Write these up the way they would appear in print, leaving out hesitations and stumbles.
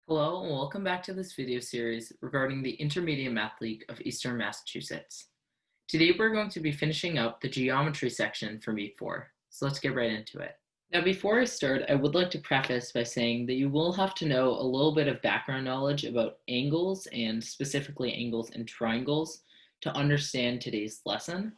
Hello and welcome back to this video series regarding the Intermediate Math League of Eastern Massachusetts. Today we're going to be finishing up the geometry section for Meet 4, so let's get right into it. Now before I start, I would like to preface by saying that you will have to know a little bit of background knowledge about angles and specifically angles and triangles to understand today's lesson.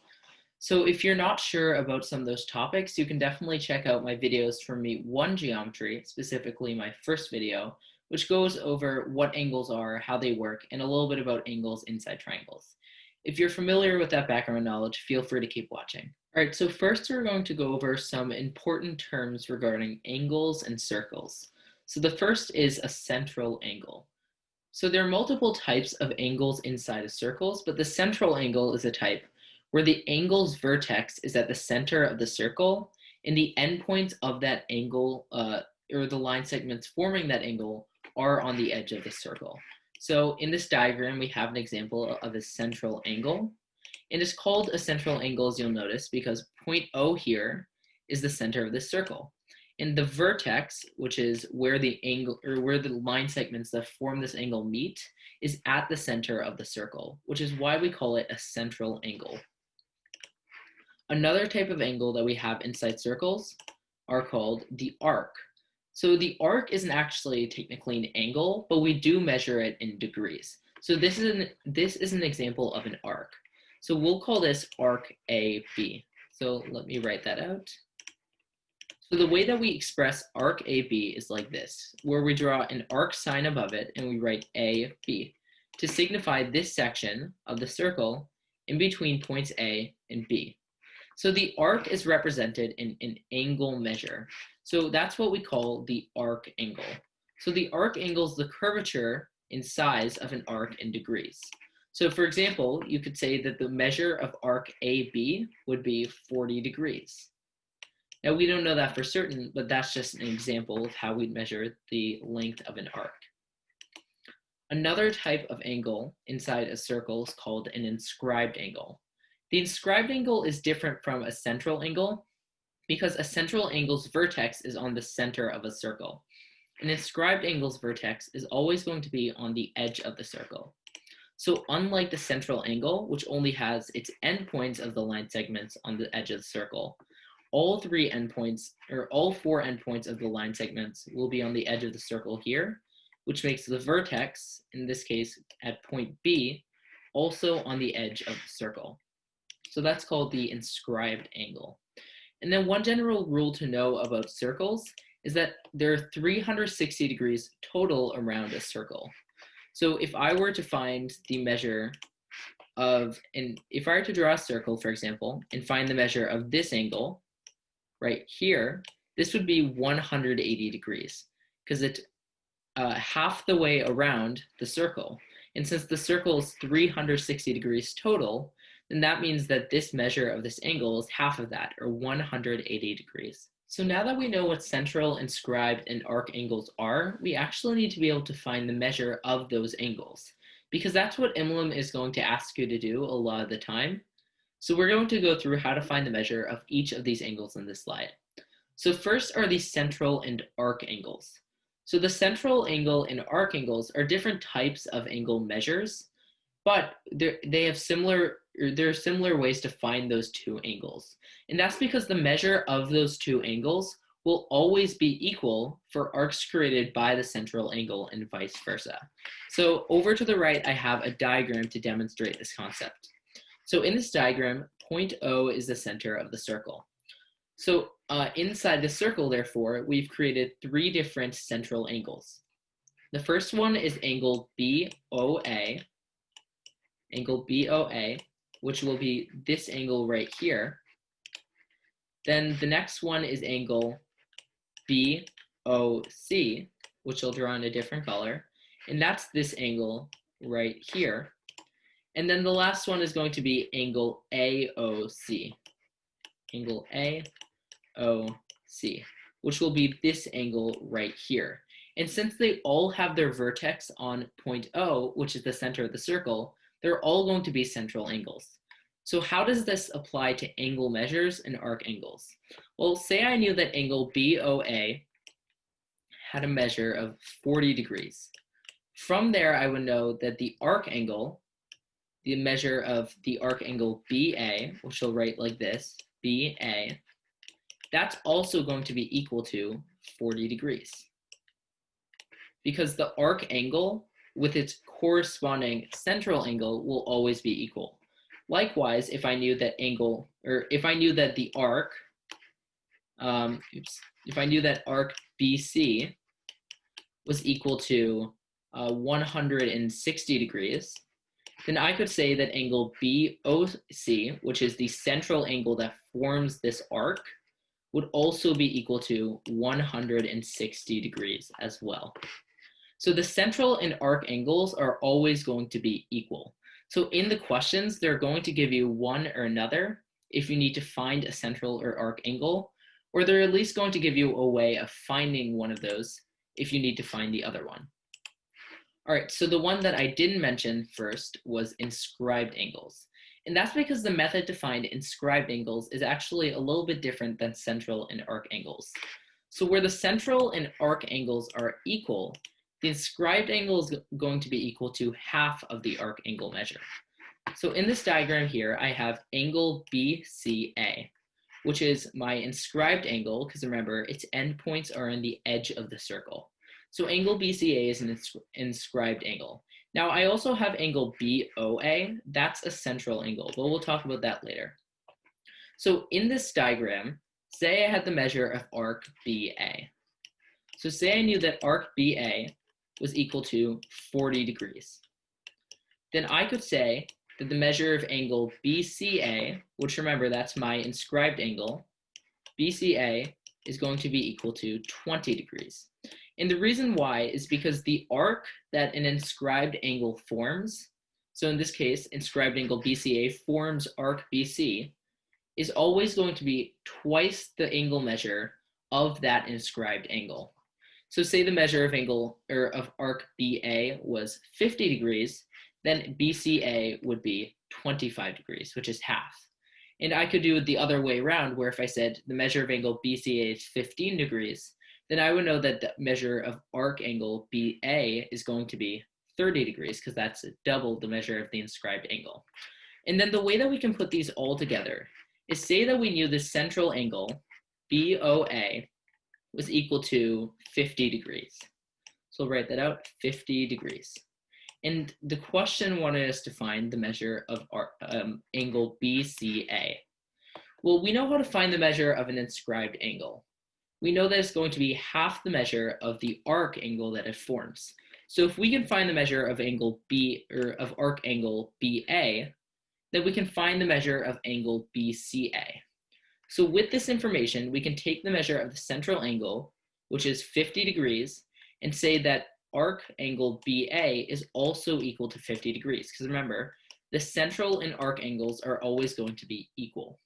So if you're not sure about some of those topics, you can definitely check out my videos for Meet 1 Geometry, specifically my first video, which goes over what angles are, how they work, and a little bit about angles inside triangles. If you're familiar with that background knowledge, feel free to keep watching. All right, so first we're going to go over some important terms regarding angles and circles. So the first is a central angle. So there are multiple types of angles inside of circles, but the central angle is a type where the angle's vertex is at the center of the circle, and the endpoints of that angle, or the line segments forming that angle, are on the edge of the circle. So in this diagram, we have an example of a central angle. And it's called a central angle, as you'll notice, because point O here is the center of the circle. And the vertex, which is where the angle or where the line segments that form this angle meet, is at the center of the circle, which is why we call it a central angle. Another type of angle that we have inside circles are called the arc. So the arc isn't actually technically an angle, but we do measure it in degrees. So this is an example of an arc. So we'll call this arc AB. So let me write that out. So the way that we express arc AB is like this, where we draw an arc sign above it and we write AB to signify this section of the circle in between points A and B. So the arc is represented in an angle measure. So that's what we call the arc angle. So the arc angle is the curvature in size of an arc in degrees. So for example, you could say that the measure of arc AB would be 40 degrees. Now we don't know that for certain, but that's just an example of how we'd measure the length of an arc. Another type of angle inside a circle is called an inscribed angle. The inscribed angle is different from a central angle because a central angle's vertex is on the center of a circle. An inscribed angle's vertex is always going to be on the edge of the circle. So unlike the central angle, which only has its endpoints of the line segments on the edge of the circle, all four endpoints of the line segments will be on the edge of the circle here, which makes the vertex, in this case at point B, also on the edge of the circle. So that's called the inscribed angle. And then one general rule to know about circles is that there are 360 degrees total around a circle. So if I were to find the measure of, and if I were to draw a circle, for example, and find the measure of this angle right here, this would be 180 degrees because it's half the way around the circle. And since the circle is 360 degrees total, then that means that this measure of this angle is half of that, or 180 degrees. So now that we know what central, inscribed, and arc angles are, we actually need to be able to find the measure of those angles, because that's what IMLEM is going to ask you to do a lot of the time. So we're going to go through how to find the measure of each of these angles in this slide. So first are the central and arc angles. So the central angle and arc angles are different types of angle measures, but there are similar ways to find those two angles. And that's because the measure of those two angles will always be equal for arcs created by the central angle and vice versa. So over to the right, I have a diagram to demonstrate this concept. So in this diagram, point O is the center of the circle. So inside the circle, therefore, we've created three different central angles. The first one is angle BOA, which will be this angle right here. Then the next one is angle BOC, which I'll draw in a different color, and that's this angle right here. And then the last one is going to be angle AOC, which will be this angle right here. And since they all have their vertex on point O, which is the center of the circle, they're all going to be central angles. So how does this apply to angle measures and arc angles? Well, say I knew that angle BOA had a measure of 40 degrees. From there, I would know that the arc angle, the measure of the arc angle BA, which I'll write like this, BA, that's also going to be equal to 40 degrees. Because the arc angle with its corresponding central angle will always be equal. Likewise, if I knew that angle, or if I knew that the arc, if I knew that arc BC was equal to 160 degrees, then I could say that angle BOC, which is the central angle that forms this arc, would also be equal to 160 degrees as well. So the central and arc angles are always going to be equal. So in the questions, they're going to give you one or another if you need to find a central or arc angle, or they're at least going to give you a way of finding one of those if you need to find the other one. All right, so the one that I didn't mention first was inscribed angles. And that's because the method to find inscribed angles is actually a little bit different than central and arc angles. So where the central and arc angles are equal, the inscribed angle is going to be equal to half of the arc angle measure. So in this diagram here, I have angle BCA, which is my inscribed angle, because remember, its endpoints are in the edge of the circle. So angle BCA is an inscribed angle. Now I also have angle BOA, that's a central angle, but we'll talk about that later. So in this diagram, say I had the measure of arc BA. So say I knew that arc BA was equal to 40 degrees. Then I could say that the measure of angle BCA, which remember that's my inscribed angle, BCA is going to be equal to 20 degrees. And the reason why is because the arc that an inscribed angle forms, so in this case, inscribed angle BCA forms arc BC, is always going to be twice the angle measure of that inscribed angle. So say the measure of angle or of arc BA was 50 degrees, then BCA would be 25 degrees, which is half. And I could do it the other way around, where if I said the measure of angle BCA is 15 degrees, then I would know that the measure of arc angle BA is going to be 30 degrees, because that's double the measure of the inscribed angle. And then the way that we can put these all together is say that we knew the central angle, BOA, was equal to 50 degrees. So we'll write that out, 50 degrees. And the question wanted us to find the measure of angle BCA. Well, we know how to find the measure of an inscribed angle. We know that it's going to be half the measure of the arc angle that it forms. So if we can find the measure of angle B, or of arc angle BA, then we can find the measure of angle BCA. So with this information, we can take the measure of the central angle, which is 50 degrees, and say that arc angle BA is also equal to 50 degrees. Because remember, the central and arc angles are always going to be equal.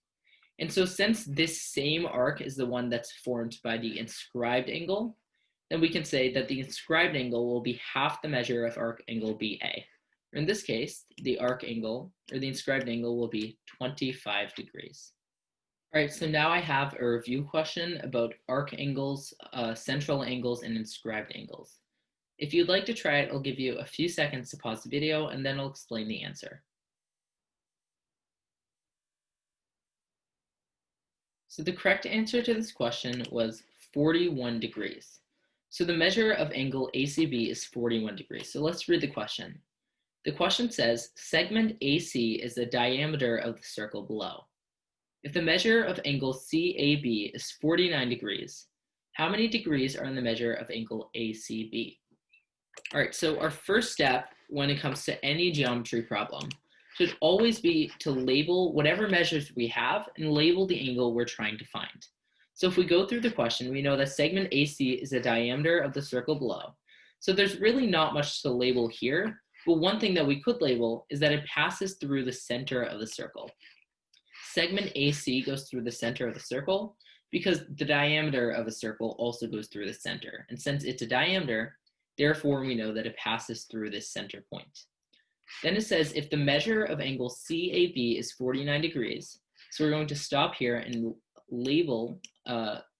And so since this same arc is the one that's formed by the inscribed angle, then we can say that the inscribed angle will be half the measure of arc angle BA. Or in this case, the arc angle, or the inscribed angle, will be 25 degrees. All right, so now I have a review question about arc angles, central angles, and inscribed angles. If you'd like to try it, I'll give you a few seconds to pause the video, and then I'll explain the answer. So the correct answer to this question was 41 degrees. So the measure of angle ACB is 41 degrees. So let's read the question. The question says, segment AC is the diameter of the circle below. If the measure of angle CAB is 49 degrees, how many degrees are in the measure of angle ACB? All right, so our first step when it comes to any geometry problem should always be to label whatever measures we have and label the angle we're trying to find. So if we go through the question, we know that segment AC is the diameter of the circle below. So there's really not much to label here, but one thing that we could label is that it passes through the center of the circle. Segment AC goes through the center of the circle because the diameter of a circle also goes through the center. And since it's a diameter, therefore we know that it passes through this center point. Then it says if the measure of angle CAB is 49 degrees, so we're going to stop here and label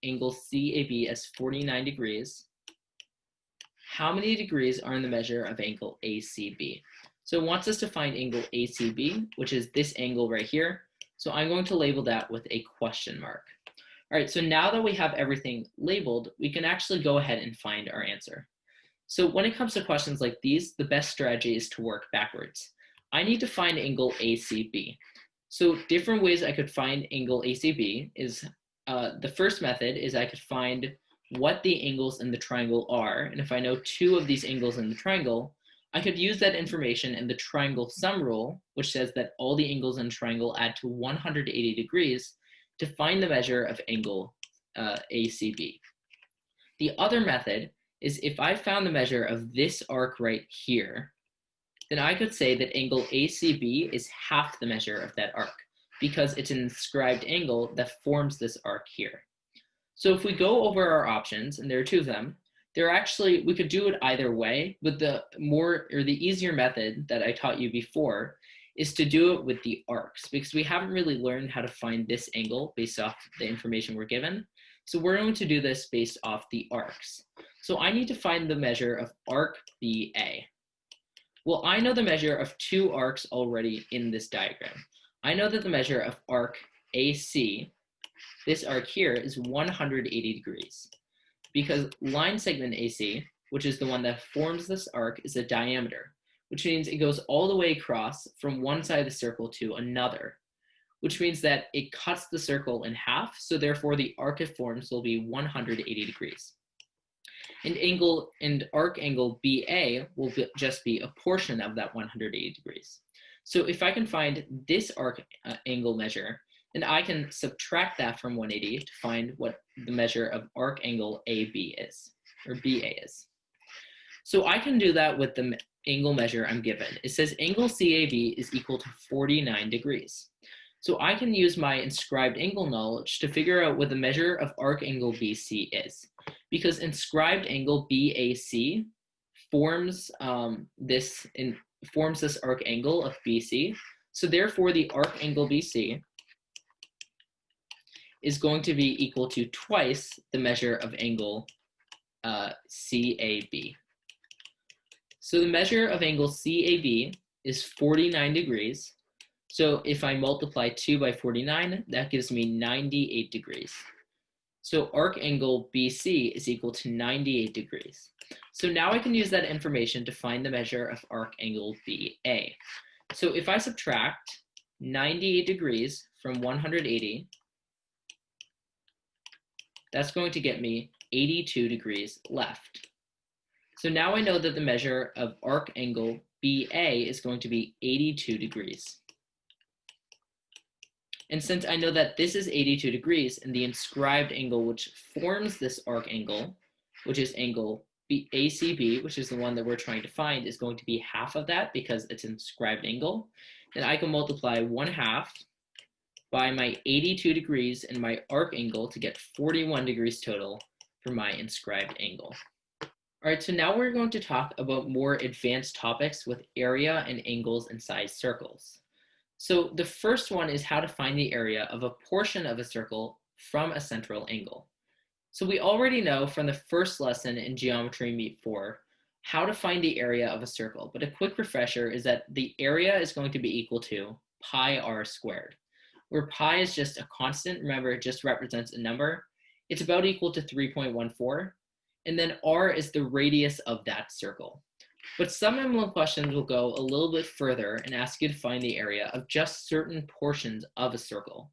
angle CAB as 49 degrees. how many degrees are in the measure of angle ACB? So it wants us to find angle ACB, which is this angle right here. So I'm going to label that with a question mark. All right, so now that we have everything labeled, we can actually go ahead and find our answer. So when it comes to questions like these, the best strategy is to work backwards. I need to find angle ACB. So different ways I could find angle ACB is, the first method is I could find what the angles in the triangle are. And if I know two of these angles in the triangle, I could use that information in the triangle sum rule, which says that all the angles in a triangle add to 180 degrees, to find the measure of angle ACB. The other method is if I found the measure of this arc right here, then I could say that angle ACB is half the measure of that arc because it's an inscribed angle that forms this arc here. So if we go over our options, and there are two of them, we could do it either way, but the easier method that I taught you before is to do it with the arcs, because we haven't really learned how to find this angle based off the information we're given. So we're going to do this based off the arcs. So I need to find the measure of arc BA. Well, I know the measure of two arcs already in this diagram. I know that the measure of arc AC, this arc here, is 180 degrees, because line segment AC, which is the one that forms this arc, is a diameter, which means it goes all the way across from one side of the circle to another, which means that it cuts the circle in half, so therefore the arc it forms will be 180 degrees. And arc angle BA will just be a portion of that 180 degrees. So if I can find this arc angle measure, then I can subtract that from 180 to find what the measure of arc angle AB is, or BA is. So I can do that with the angle measure I'm given. It says angle CAB is equal to 49 degrees. So I can use my inscribed angle knowledge to figure out what the measure of arc angle BC is, because inscribed angle BAC forms this arc angle of BC. So therefore the arc angle BC is going to be equal to twice the measure of angle CAB. So the measure of angle CAB is 49 degrees. So if I multiply 2 by 49, that gives me 98 degrees. So arc angle BC is equal to 98 degrees. So now I can use that information to find the measure of arc angle BA. So if I subtract 98 degrees from 180, that's going to get me 82 degrees left. So now I know that the measure of arc angle BA is going to be 82 degrees. And since I know that this is 82 degrees, and the inscribed angle which forms this arc angle, which is angle ACB, which is the one that we're trying to find, is going to be half of that because it's an inscribed angle, then I can multiply 1/2 by my 82 degrees and my arc angle to get 41 degrees total for my inscribed angle. All right, so now we're going to talk about more advanced topics with area and angles inside circles. So the first one is how to find the area of a portion of a circle from a central angle. So we already know from the first lesson in Geometry Meet 4 how to find the area of a circle, but a quick refresher is that the area is going to be equal to pi r squared, where pi is just a constant. Remember, it just represents a number. It's about equal to 3.14, and then r is the radius of that circle. But some IMLEM questions will go a little bit further and ask you to find the area of just certain portions of a circle.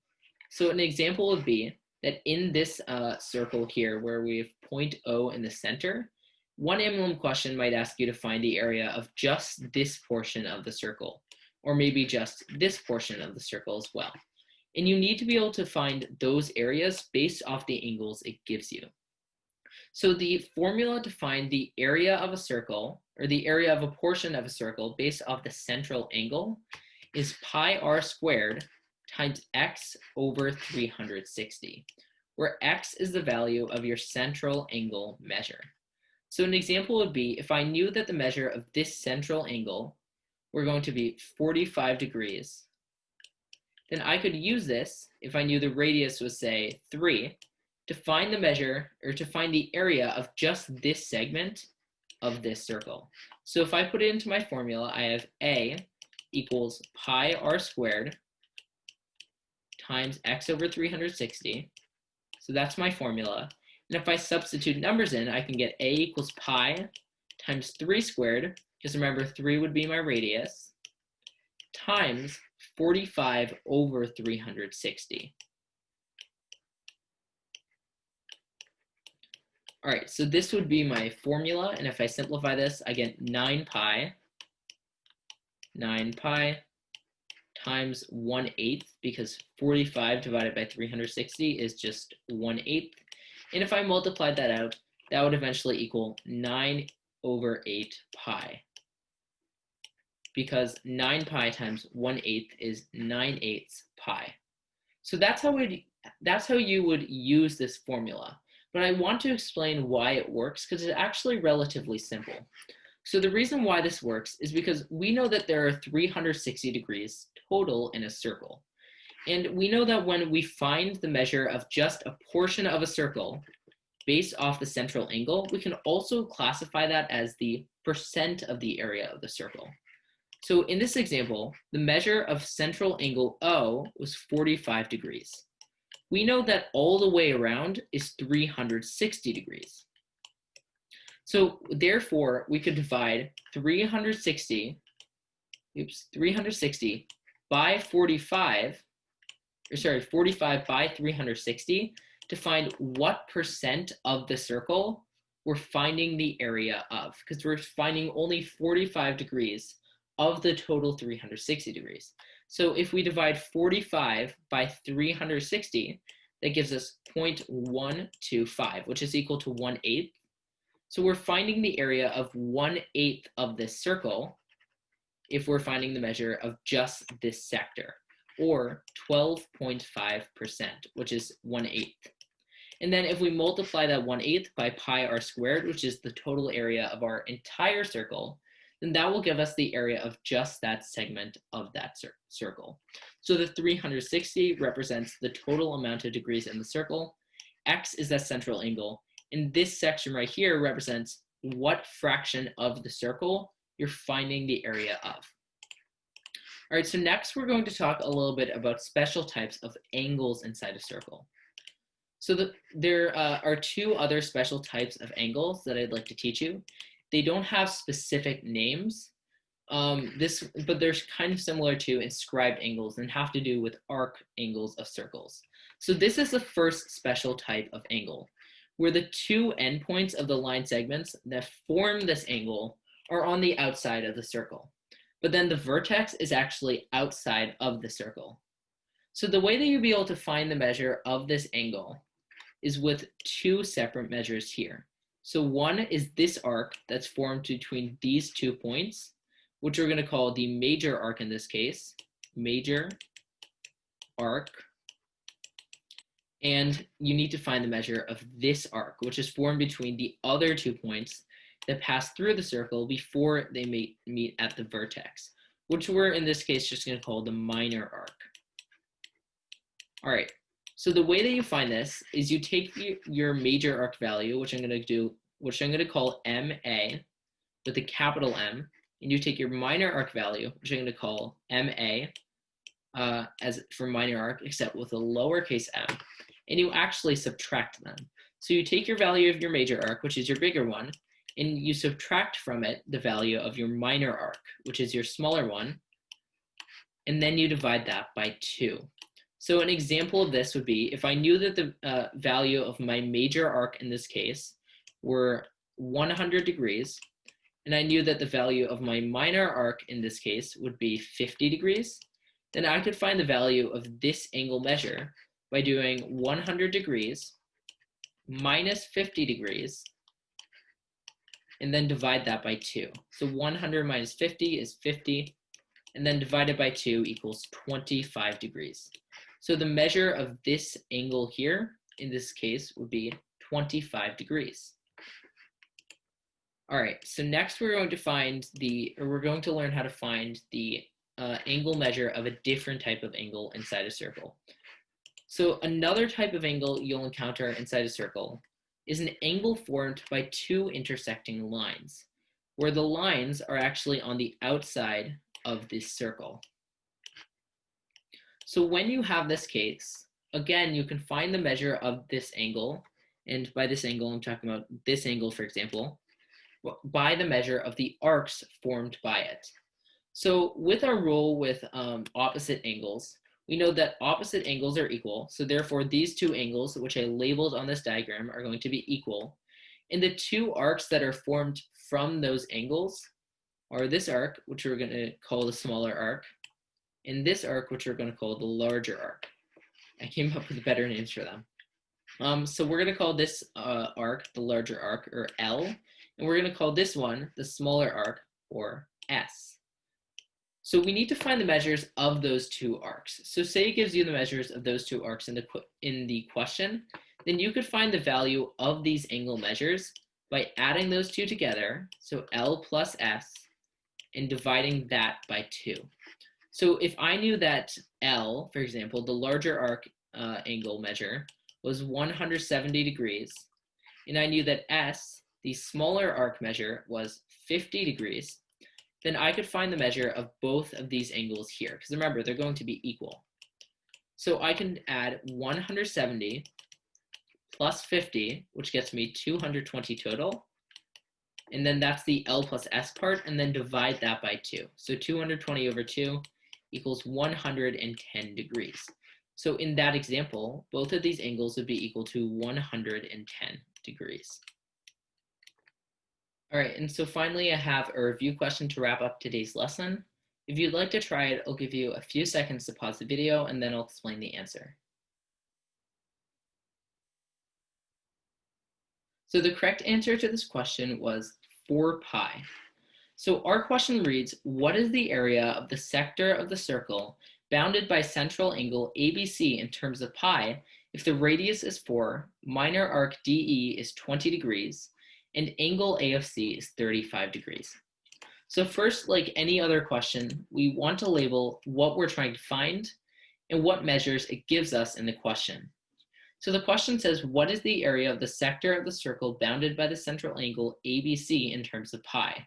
So an example would be that in this circle here, where we have point O in the center, one IMLEM question might ask you to find the area of just this portion of the circle, or maybe just this portion of the circle as well. And you need to be able to find those areas based off the angles it gives you. So the formula to find the area of a circle, or the area of a portion of a circle based off the central angle, is pi r squared times x over 360, where x is the value of your central angle measure. So an example would be if I knew that the measure of this central angle were going to be 45 degrees, then I could use this, if I knew the radius was, say, 3, to find the measure, or to find the area of just this segment of this circle. So if I put it into my formula, I have A equals pi r squared times x over 360. So that's my formula. And if I substitute numbers in, I can get A equals pi times 3 squared, because remember 3 would be my radius, times 45 over 360. All right, so this would be my formula, and if I simplify this, I get 9 pi times 1/8, because 45 divided by 360 is just 1/8. And if I multiplied that out, that would eventually equal 9 over 8 pi, because 9 pi times 1/8 is 9/8 pi. So that's how you would use this formula. But I want to explain why it works, because it's actually relatively simple. So the reason why this works is because we know that there are 360 degrees total in a circle. And we know that when we find the measure of just a portion of a circle based off the central angle, we can also classify that as the percent of the area of the circle. So in this example, the measure of central angle O was 45 degrees. We know that all the way around is 360 degrees. So therefore, we could divide 360 by 45 by 360 to find what percent of the circle we're finding the area of, because we're finding only 45 degrees of the total 360 degrees. So if we divide 45 by 360, that gives us 0.125, which is equal to 1/8. So we're finding the area of 1/8 of this circle if we're finding the measure of just this sector, or 12.5%, which is 1/8. And then if we multiply that 1/8 by pi r squared, which is the total area of our entire circle, then that will give us the area of just that segment of that circle. So the 360 represents the total amount of degrees in the circle. X is that central angle. And this section right here represents what fraction of the circle you're finding the area of. All right, so next we're going to talk a little bit about special types of angles inside a circle. So there are two other special types of angles that I'd like to teach you. They don't have specific names, but they're kind of similar to inscribed angles and have to do with arc angles of circles. So this is the first special type of angle, where the two endpoints of the line segments that form this angle are on the outside of the circle, but then the vertex is actually outside of the circle. So the way that you'll be able to find the measure of this angle is with two separate measures here. So one is this arc that's formed between these 2 points, which we're going to call the major arc in this case, major arc. And you need to find the measure of this arc, which is formed between the other 2 points that pass through the circle before they meet at the vertex, which we're in this case just going to call the minor arc. All right. So the way that you find this is you take your major arc value, which I'm going to call MA with a capital M, and you take your minor arc value, which I'm going to call MA as for minor arc, except with a lowercase m, and you actually subtract them. So you take your value of your major arc, which is your bigger one, and you subtract from it the value of your minor arc, which is your smaller one, and then you divide that by 2. So an example of this would be if I knew that the value of my major arc in this case were 100 degrees, and I knew that the value of my minor arc in this case would be 50 degrees, then I could find the value of this angle measure by doing 100 degrees minus 50 degrees, and then divide that by 2. So 100 minus 50 is 50, and then divided by 2 equals 25 degrees. So the measure of this angle here, in this case, would be 25 degrees. All right, so next we're going to learn how to find the angle measure of a different type of angle inside a circle. So another type of angle you'll encounter inside a circle is an angle formed by two intersecting lines. where the lines are actually on the outside of this circle. So when you have this case, again, you can find the measure of this angle, and by this angle, I'm talking about this angle, for example, by the measure of the arcs formed by it. So with our rule with opposite angles, we know that opposite angles are equal. So therefore, these two angles, which I labeled on this diagram, are going to be equal. And the two arcs that are formed from those angles are this arc, which we're going to call the smaller arc, and this arc, which we're going to call the larger arc. I came up with better names for them. So we're going to call this arc the larger arc, or L, and we're going to call this one the smaller arc, or S. So we need to find the measures of those two arcs. So say it gives you the measures of those two arcs in the question, then you could find the value of these angle measures by adding those two together, so L plus S, and dividing that by 2. So if I knew that L, for example, the larger arc angle measure was 170 degrees, and I knew that S, the smaller arc measure, was 50 degrees, then I could find the measure of both of these angles here, because remember, they're going to be equal. So I can add 170 plus 50, which gets me 220 total, and then that's the L plus S part, and then divide that by 2. So 220 over 2 equals 110 degrees. So in that example, both of these angles would be equal to 110 degrees. All right, and so finally I have a review question to wrap up today's lesson. If you'd like to try it, I'll give you a few seconds to pause the video and then I'll explain the answer. So the correct answer to this question was 4 pi. So our question reads, what is the area of the sector of the circle bounded by central angle ABC in terms of pi if the radius is 4, minor arc DE is 20 degrees, and angle AFC is 35 degrees. So first, like any other question, we want to label what we're trying to find and what measures it gives us in the question. So the question says, what is the area of the sector of the circle bounded by the central angle ABC in terms of pi?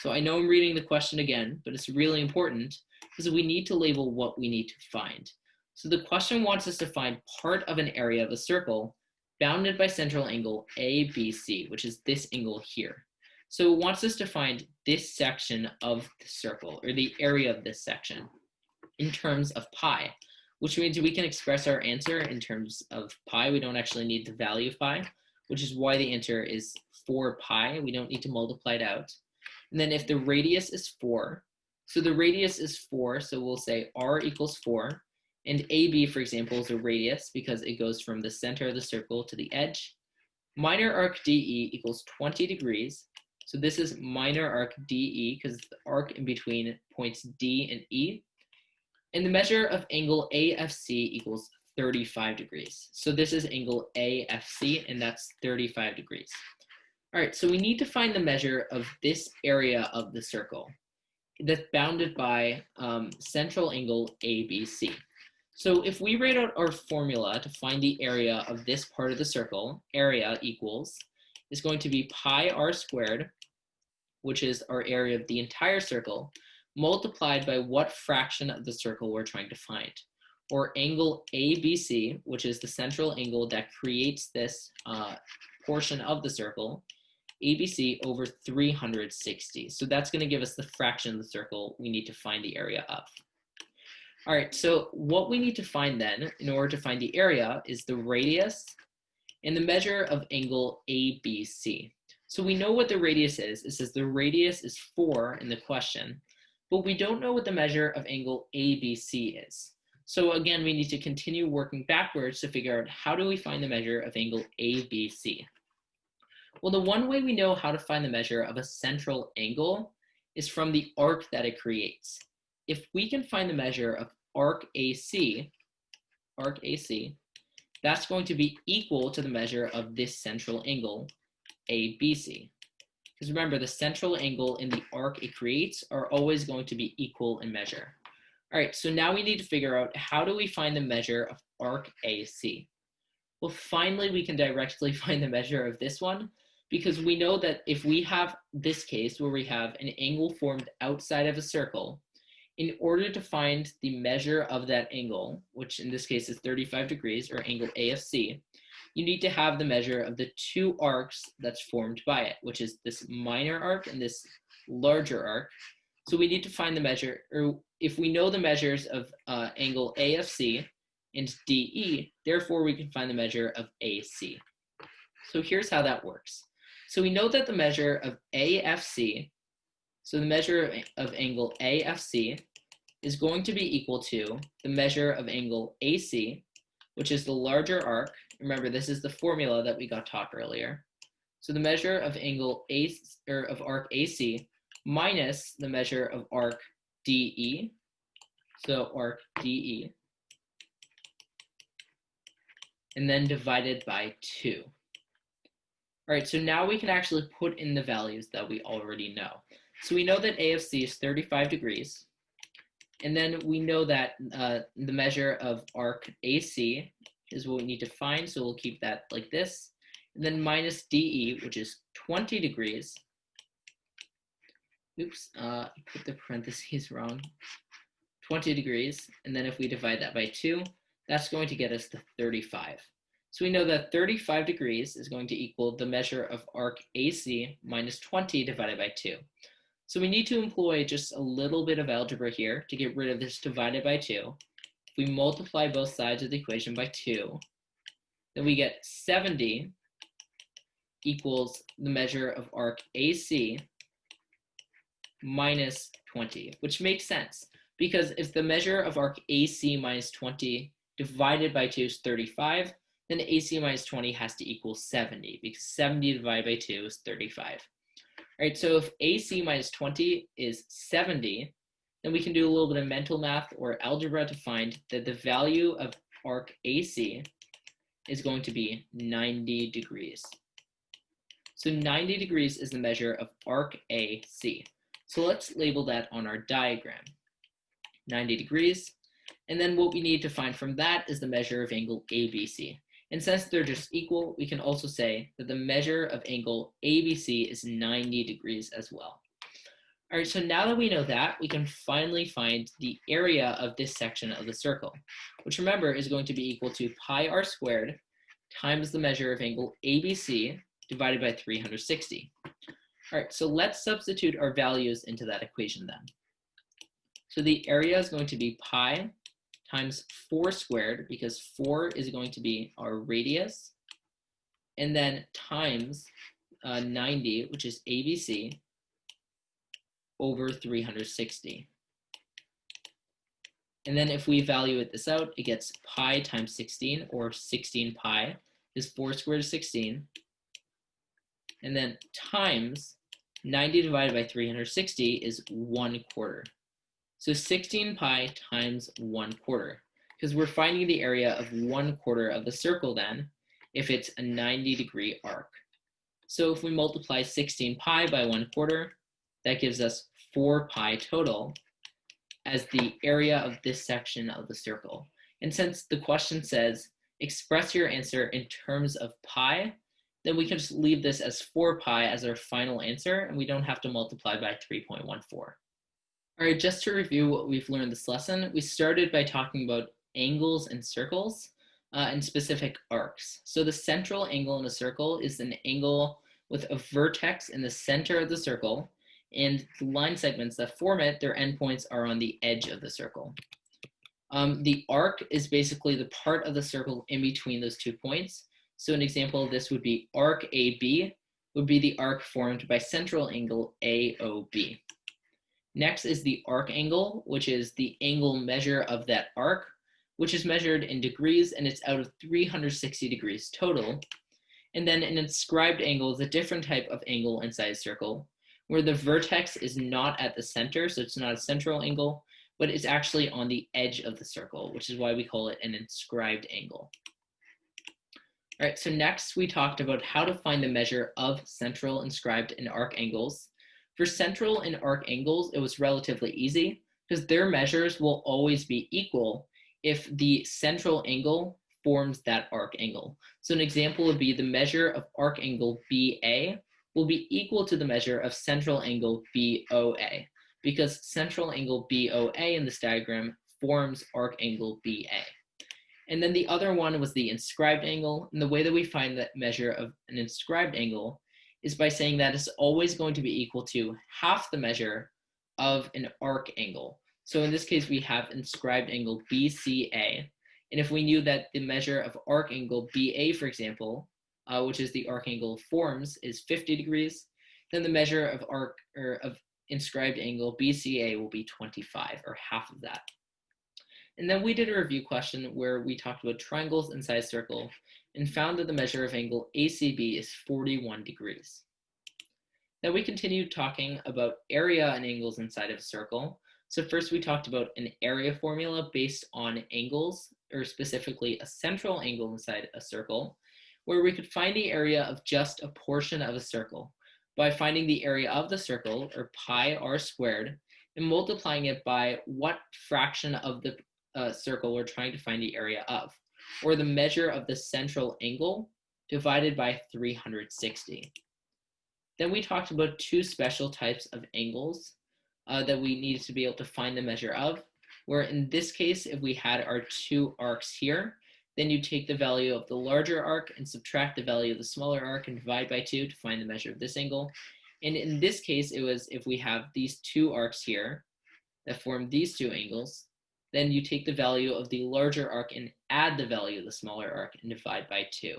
So I know I'm reading the question again, but it's really important because we need to label what we need to find. So the question wants us to find part of an area of a circle bounded by central angle ABC, which is this angle here. So it wants us to find this section of the circle, or the area of this section, in terms of pi, which means we can express our answer in terms of pi. We don't actually need the value of pi, which is why the answer is 4 pi. We don't need to multiply it out. And then if the radius is 4, so the radius is 4, so we'll say r equals 4. And AB, for example, is a radius because it goes from the center of the circle to the edge. Minor arc DE equals 20 degrees. So this is minor arc DE because it's the arc in between points D and E. And the measure of angle AFC equals 35 degrees. So this is angle AFC, and that's 35 degrees. All right, so we need to find the measure of this area of the circle that's bounded by central angle ABC. So if we write out our formula to find the area of this part of the circle, area equals, is going to be pi r squared, which is our area of the entire circle, multiplied by what fraction of the circle we're trying to find, or angle ABC, which is the central angle that creates this portion of the circle, ABC over 360. So that's going to give us the fraction of the circle we need to find the area of. All right, so what we need to find then, in order to find the area, is the radius and the measure of angle ABC. So we know what the radius is. It says the radius is 4 in the question, but we don't know what the measure of angle ABC is. So again, we need to continue working backwards to figure out how do we find the measure of angle ABC. Well, the one way we know how to find the measure of a central angle is from the arc that it creates. If we can find the measure of arc AC, that's going to be equal to the measure of this central angle, ABC. Because remember, the central angle in the arc it creates are always going to be equal in measure. All right, so now we need to figure out how do we find the measure of arc AC? Well, finally, we can directly find the measure of this one because we know that if we have this case where we have an angle formed outside of a circle, in order to find the measure of that angle, which in this case is 35 degrees, or angle AFC, you need to have the measure of the two arcs that's formed by it, which is this minor arc and this larger arc. So we need to find the measure, or if we know the measures of angle AFC and DE, therefore we can find the measure of AC. So here's how that works. So we know that the measure of AFC, so the measure of angle AFC is going to be equal to the measure of angle AC, which is the larger arc. Remember, this is the formula that we got taught earlier. So the measure of angle AC, or of arc AC, minus the measure of arc DE, so arc DE, and then divided by 2. All right, so now we can actually put in the values that we already know. So we know that AFC is 35 degrees, and then we know that the measure of arc AC is what we need to find, so we'll keep that like this, and then minus DE, which is 20 degrees. Oops, put the parentheses wrong. 20 degrees, and then if we divide that by 2, that's going to get us to 35. So we know that 35 degrees is going to equal the measure of arc AC minus 20 divided by 2. So we need to employ just a little bit of algebra here to get rid of this divided by 2. If we multiply both sides of the equation by 2, then we get 70 equals the measure of arc AC minus 20, which makes sense, because if the measure of arc AC minus 20 divided by 2 is 35, then AC minus 20 has to equal 70, because 70 divided by 2 is 35. All right, so if AC minus 20 is 70, then we can do a little bit of mental math or algebra to find that the value of arc AC is going to be 90 degrees. So 90 degrees is the measure of arc AC. So let's label that on our diagram, 90 degrees. And then what we need to find from that is the measure of angle ABC. And since they're just equal, we can also say that the measure of angle ABC is 90 degrees as well. All right, so now that we know that, we can finally find the area of this section of the circle, which remember is going to be equal to pi r squared times the measure of angle ABC divided by 360. All right, so let's substitute our values into that equation then. So the area is going to be pi times 4 squared, because 4 is going to be our radius, and then times 90, which is ABC, over 360. And then if we evaluate this out, it gets pi times 16, or 16 pi, is 4 squared is 16, and then times 90 divided by 360 is 1/4. So 16 pi times 1/4, because we're finding the area of 1/4 of the circle then, if it's a 90-degree arc. So if we multiply 16 pi by 1/4, that gives us 4 pi total as the area of this section of the circle. And since the question says, express your answer in terms of pi, then we can just leave this as 4 pi as our final answer, and we don't have to multiply by 3.14. All right, just to review what we've learned this lesson, we started by talking about angles and circles and specific arcs. So the central angle in a circle is an angle with a vertex in the center of the circle, and the line segments that form it, their endpoints are on the edge of the circle. The arc is basically the part of the circle in between those 2 points. So an example of this would be arc AB would be the arc formed by central angle AOB. Next is the arc angle, which is the angle measure of that arc, which is measured in degrees, and it's out of 360 degrees total. And then an inscribed angle is a different type of angle inside a circle, where the vertex is not at the center, so it's not a central angle, but it's actually on the edge of the circle, which is why we call it an inscribed angle. All right, so next we talked about how to find the measure of central, inscribed, and arc angles. For central and arc angles, it was relatively easy because their measures will always be equal if the central angle forms that arc angle. So an example would be the measure of arc angle BA will be equal to the measure of central angle BOA, because central angle BOA in this diagram forms arc angle BA. And then the other one was the inscribed angle. And the way that we find that measure of an inscribed angle is by saying that it's always going to be equal to half the measure of an arc angle. So in this case, we have inscribed angle BCA. And if we knew that the measure of arc angle BA, for example, which is the arc angle forms, is 50 degrees, then the measure of of inscribed angle BCA will be 25, or half of that. And then we did a review question where we talked about triangles inside a circle and found that the measure of angle ACB is 41 degrees. Then we continued talking about area and angles inside of a circle. So first we talked about an area formula based on angles, or specifically a central angle inside a circle, where we could find the area of just a portion of a circle by finding the area of the circle, or pi r squared, and multiplying it by what fraction of the circle we're trying to find the area of, or the measure of the central angle divided by 360. Then we talked about two special types of angles that we needed to be able to find the measure of, where in this case, if we had our two arcs here, then you take the value of the larger arc and subtract the value of the smaller arc and divide by 2 to find the measure of this angle. And in this case, it was if we have these two arcs here that form these two angles, then you take the value of the larger arc and add the value of the smaller arc and divide by 2.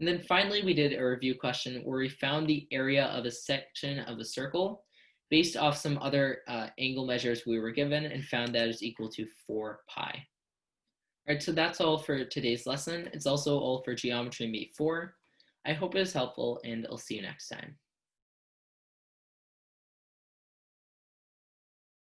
And then finally, we did a review question where we found the area of a section of a circle based off some other angle measures we were given and found that is equal to 4 pi. All right, so that's all for today's lesson. It's also all for Geometry Mate 4. I hope it was helpful, and I'll see you next time.